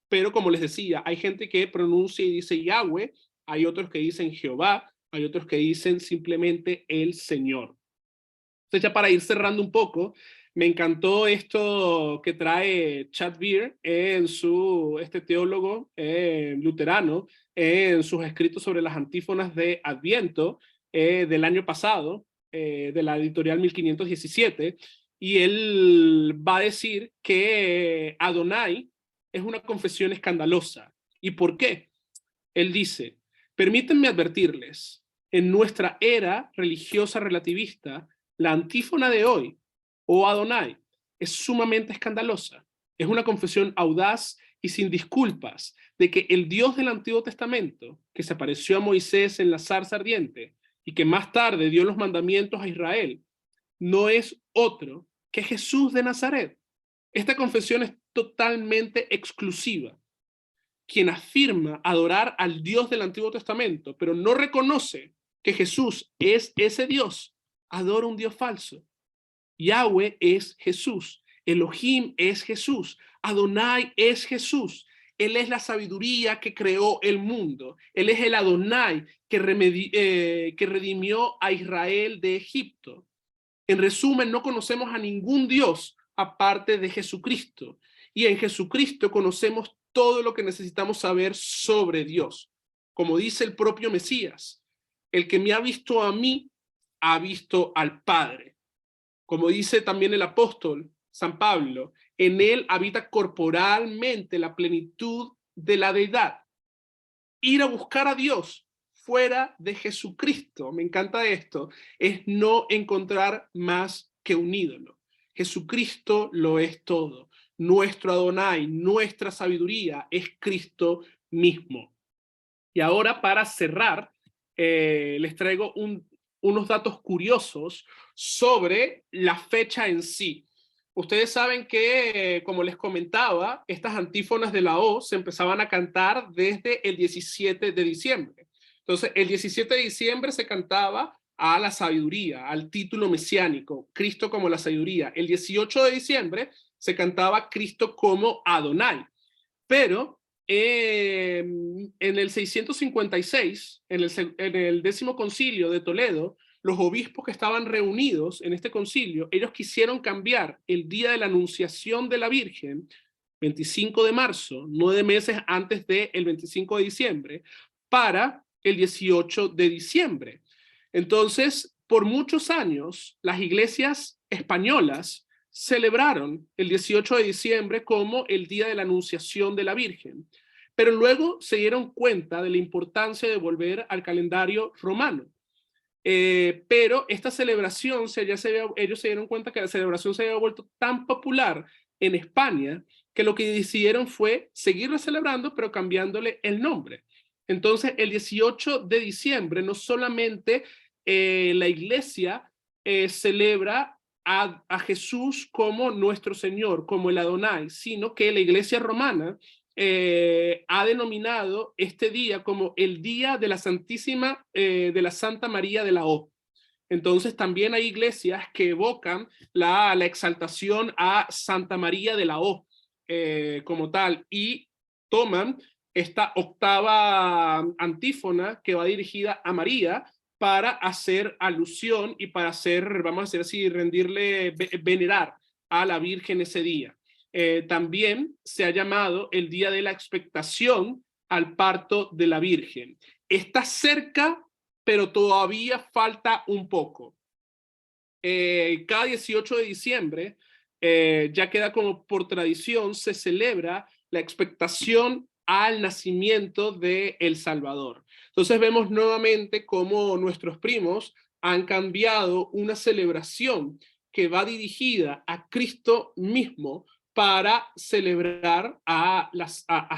Pero como les decía, hay gente que pronuncia y dice Yahweh, hay otros que dicen Jehová, hay otros que dicen simplemente el Señor. Entonces, ya para ir cerrando un poco, me encantó esto que trae Chad Beer este teólogo luterano, en sus escritos sobre las antífonas de Adviento del año pasado, de la editorial 1517, y él va a decir que Adonai es una confesión escandalosa. ¿Y por qué? Él dice, permítanme advertirles, en nuestra era religiosa relativista, la antífona de hoy, o Adonai, es sumamente escandalosa. Es una confesión audaz y sin disculpas de que el Dios del Antiguo Testamento, que se apareció a Moisés en la zarza ardiente y que más tarde dio los mandamientos a Israel, no es otro que Jesús de Nazaret. Esta confesión es totalmente exclusiva. Quien afirma adorar al Dios del Antiguo Testamento, pero no reconoce que Jesús es ese Dios, adora un Dios falso. Yahweh es Jesús, Elohim es Jesús, Adonai es Jesús. Él es la sabiduría que creó el mundo. Él es el Adonai que redimió a Israel de Egipto. En resumen, no conocemos a ningún Dios aparte de Jesucristo. Y en Jesucristo conocemos todo lo que necesitamos saber sobre Dios. Como dice el propio Mesías, el que me ha visto a mí, ha visto al Padre. Como dice también el apóstol San Pablo, en él habita corporalmente la plenitud de la deidad. Ir a buscar a Dios fuera de Jesucristo, me encanta esto, es no encontrar más que un ídolo. Jesucristo lo es todo. Nuestro Adonai, nuestra sabiduría es Cristo mismo. Y ahora, para cerrar, les traigo unos datos curiosos sobre la fecha en sí. Ustedes saben que, como les comentaba, estas antífonas de la O se empezaban a cantar desde el 17 de diciembre. Entonces, el 17 de diciembre se cantaba a la sabiduría, al título mesiánico, Cristo como la sabiduría. El 18 de diciembre se cantaba Cristo como Adonai. Pero en el 656, en el 10º concilio de Toledo, los obispos que estaban reunidos en este concilio, ellos quisieron cambiar el día de la Anunciación de la Virgen, 25 de marzo, 9 meses antes del 25 de diciembre, para el 18 de diciembre. Entonces, por muchos años, las iglesias españolas celebraron el 18 de diciembre como el día de la Anunciación de la Virgen, pero luego se dieron cuenta de la importancia de volver al calendario romano. Pero esta celebración, ellos se dieron cuenta que la celebración se había vuelto tan popular en España que lo que decidieron fue seguirla celebrando, pero cambiándole el nombre. Entonces, el 18 de diciembre no solamente la iglesia celebra a Jesús como nuestro Señor, como el Adonai, sino que la iglesia romana ha denominado este día como el día de la Santísima, de la Santa María de la O. Entonces también hay iglesias que evocan la exaltación a Santa María de la O como tal y toman esta octava antífona que va dirigida a María para hacer alusión y para hacer, vamos a decir así, rendirle, venerar a la Virgen ese día. También se ha llamado el día de la expectación al parto de la Virgen. Está cerca, pero todavía falta un poco. Cada 18 de diciembre, ya queda como por tradición, se celebra la expectación al nacimiento de El Salvador. Entonces vemos nuevamente cómo nuestros primos han cambiado una celebración que va dirigida a Cristo mismo para celebrar a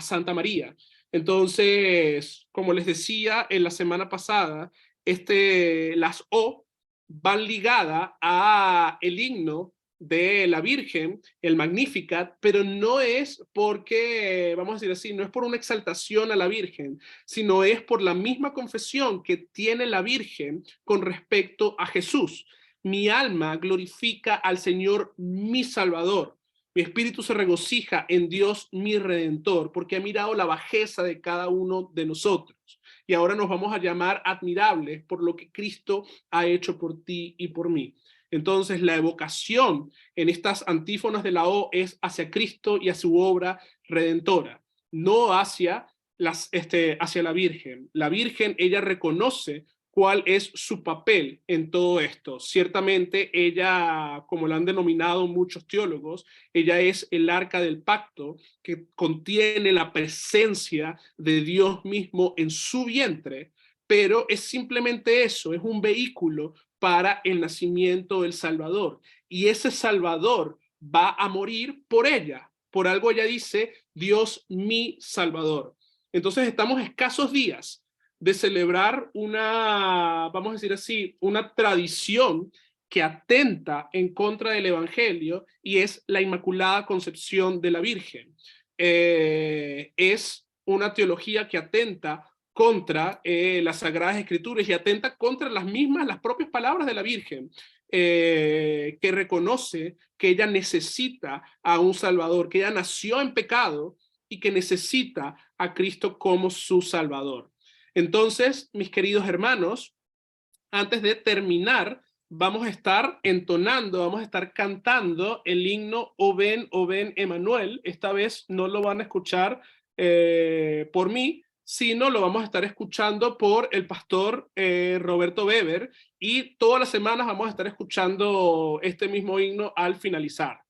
Santa María. Entonces, como les decía en la semana pasada, las O van ligadas a el himno de la Virgen, el Magnificat, pero no es porque, vamos a decir así, no es por una exaltación a la Virgen, sino es por la misma confesión que tiene la Virgen con respecto a Jesús. Mi alma glorifica al Señor, mi Salvador. Mi espíritu se regocija en Dios, mi Redentor, porque ha mirado la bajeza de cada uno de nosotros. Y ahora nos vamos a llamar admirables por lo que Cristo ha hecho por ti y por mí. Entonces, la evocación en estas antífonas de la O es hacia Cristo y a su obra redentora, no hacia la Virgen. La Virgen, ella reconoce cuál es su papel en todo esto. Ciertamente, ella, como la han denominado muchos teólogos, ella es el arca del pacto que contiene la presencia de Dios mismo en su vientre, pero es simplemente eso, es un vehículo para el nacimiento del Salvador. Y ese Salvador va a morir por ella. Por algo ella dice, Dios mi Salvador. Entonces estamos a escasos días de celebrar vamos a decir así, una tradición que atenta en contra del Evangelio y es la Inmaculada Concepción de la Virgen. Es una teología que atenta contra las Sagradas Escrituras y atenta contra las propias palabras de la Virgen, que reconoce que ella necesita a un Salvador, que ella nació en pecado y que necesita a Cristo como su Salvador. Entonces, mis queridos hermanos, antes de terminar, vamos a estar entonando, vamos a estar cantando el himno O ven, Emanuel. Esta vez no lo van a escuchar por mí, sino lo vamos a estar escuchando por el pastor Roberto Weber, y todas las semanas vamos a estar escuchando este mismo himno al finalizar.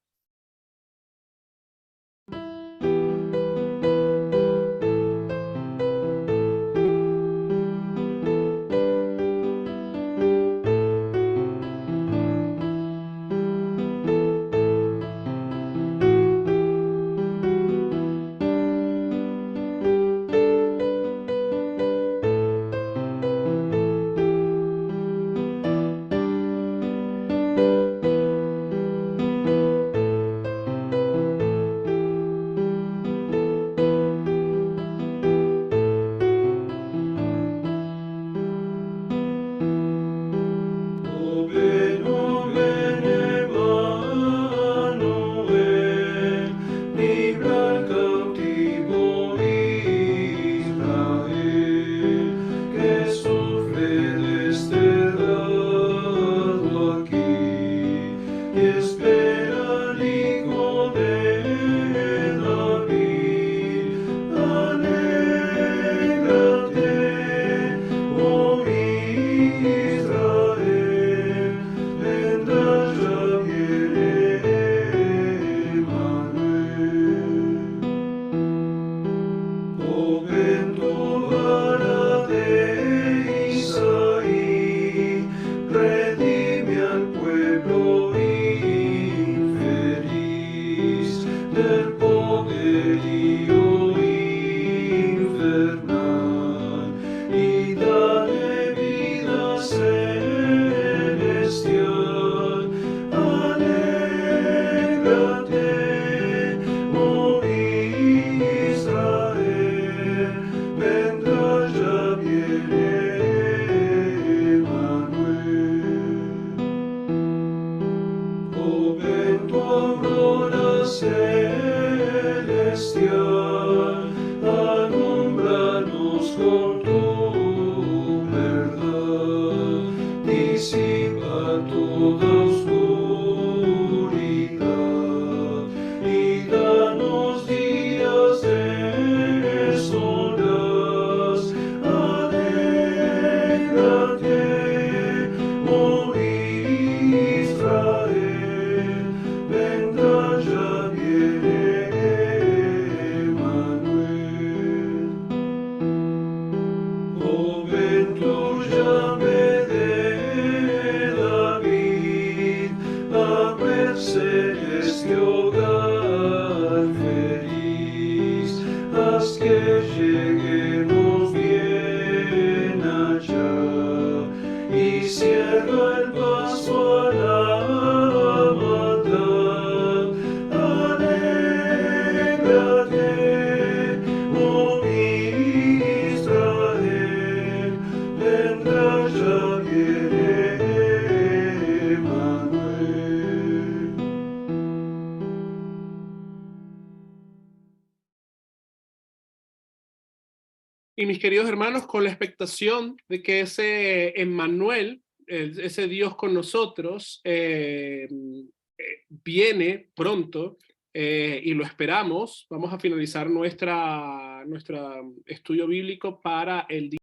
celestial, alúmbranos con tu verdad, disipa toda oscuridad y danos días de solas. Alégrate, oh Israel, vendrá, ya viene Emmanuel. Oh ventura de David, a merced este hogar feliz, haz que lleguemos bien allá y cierra el paso a la maldad. Alégrate, oh Israel, vendrá, ya viene Emmanuel. Y mis queridos hermanos, con la expectación de que ese Emmanuel, ese Dios con nosotros, viene pronto y lo esperamos, vamos a finalizar nuestro estudio bíblico para el día.